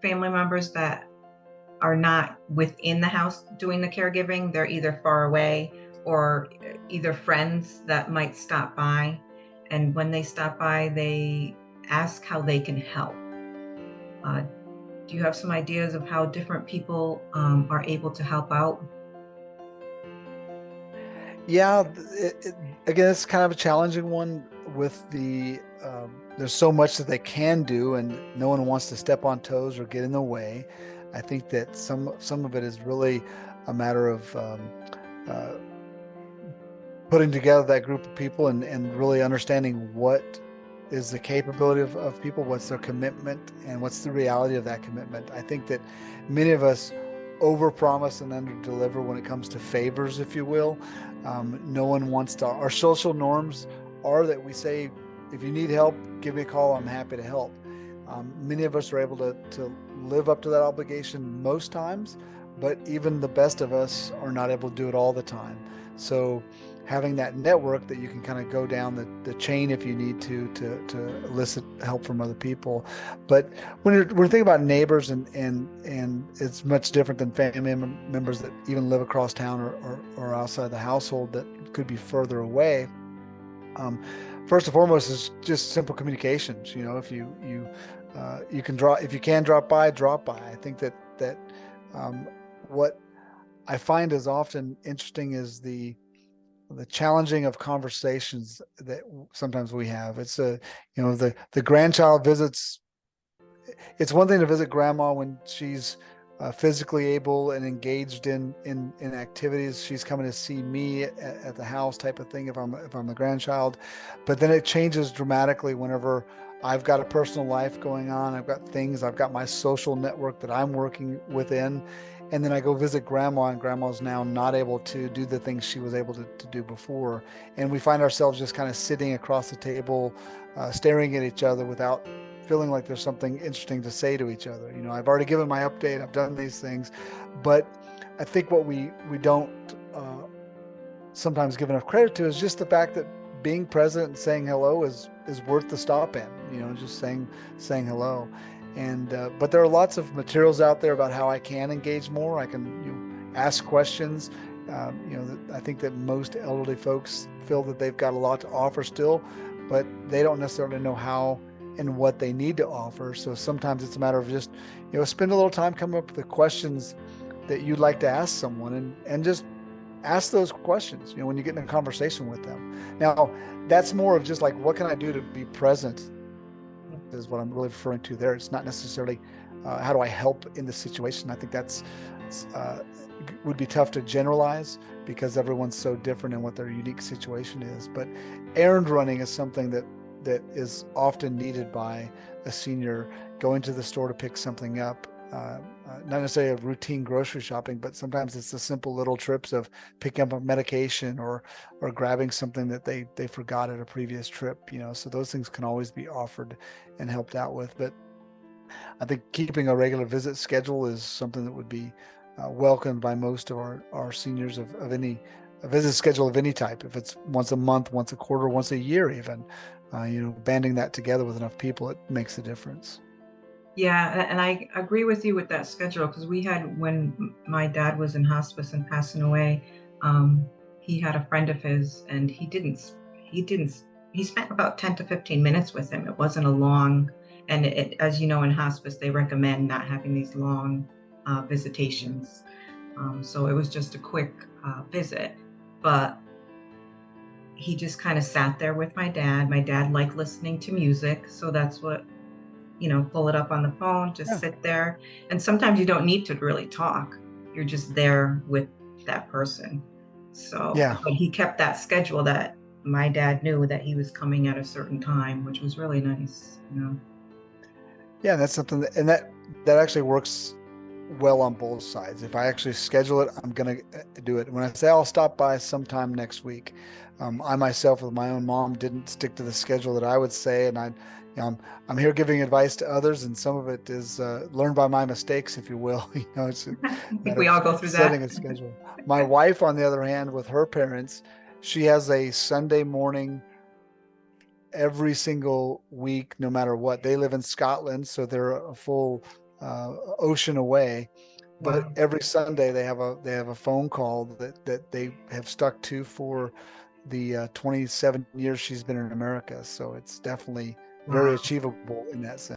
family members that are not within the house doing the caregiving. They're either far away or either friends that might stop by. And when they stop by, they ask how they can help. Uh, do you have some ideas of how different people are able to help out? Yeah, again, it's kind of a challenging one with there's so much that they can do, and no one wants to step on toes or get in the way. I think that some of it is really a matter of uh, putting together that group of people and really understanding what is the capability of people, what's their commitment, and what's the reality of that commitment. I think that many of us overpromise and underdeliver when it comes to favors, if you will. No one wants to. Our social norms are that we say, if you need help, give me a call. I'm happy to help. Many of us are able to live up to that obligation most times, but even the best of us are not able to do it all the time. So having that network that you can kind of go down the chain if you need to elicit help from other people. But when we're thinking about neighbors and it's much different than family members that even live across town or outside the household that could be further away. Um, First and foremost is just simple communications. If you can if you can drop by, drop by. I think that um, what I find is often interesting is the challenging of conversations that sometimes we have. It's the grandchild visits. It's one thing to visit grandma when she's physically able and engaged in activities. She's coming to see me at the house, type of thing. If I'm the grandchild, but then it changes dramatically whenever I've got a personal life going on. I've got things. I've got my social network that I'm working within, and then I go visit grandma, and grandma's now not able to do the things she was able to do before, and we find ourselves just kind of sitting across the table, staring at each other without feeling like there's something interesting to say to each other. I've already given my update, I've done these things, but I think what we don't sometimes give enough credit to is just the fact that being present and saying hello is worth the stop in. Just saying hello. And but there are lots of materials out there about how I can engage more. I can ask questions. I think that most elderly folks feel that they've got a lot to offer still, but they don't necessarily know how and what they need to offer. So sometimes it's a matter of just, spend a little time coming up with the questions that you'd like to ask someone and just ask those questions, when you get in a conversation with them. Now, that's more of just like, what can I do to be present is what I'm really referring to there. It's not necessarily how do I help in the situation. I think that's uh, would be tough to generalize because everyone's so different in what their unique situation is. But errand running is something that is often needed by a senior going to the store to pick something up. Not necessarily a routine grocery shopping, but sometimes it's the simple little trips of picking up a medication or grabbing something that they forgot at a previous trip. So those things can always be offered and helped out with. But I think keeping a regular visit schedule is something that would be welcomed by most of our seniors of any a visit schedule of any type. If it's once a month, once a quarter, once a year, even, banding that together with enough people, it makes a difference. Yeah, and I agree with you with that schedule because we had when my dad was in hospice and passing away, um, he had a friend of his, and he spent about 10 to 15 minutes with him. It wasn't a long, and as you know, in hospice they recommend not having these long visitations. So it was just a quick visit, but he just kind of sat there with my dad. My dad liked listening to music, so that's what, pull it up on the phone, just Yeah, sit there. And sometimes you don't need to really talk. You're just there with that person. So, yeah, but he kept that schedule that my dad knew that he was coming at a certain time, which was really nice. yeah. That's something that actually works well on both sides. If I actually schedule it, I'm going to do it. When I say I'll stop by sometime next week, I myself with my own mom didn't stick to the schedule that I would say, and I'm here giving advice to others, and some of it is learned by my mistakes, if you will. It's a I think matter we of all go through setting that. a schedule. My wife, on the other hand, with her parents, she has a Sunday morning every single week, no matter what. They live in Scotland, so they're a full ocean away. But Wow. every Sunday they have a phone call that they have stuck to for the 27 years she's been in America. So it's definitely very Wow. achievable in that sense.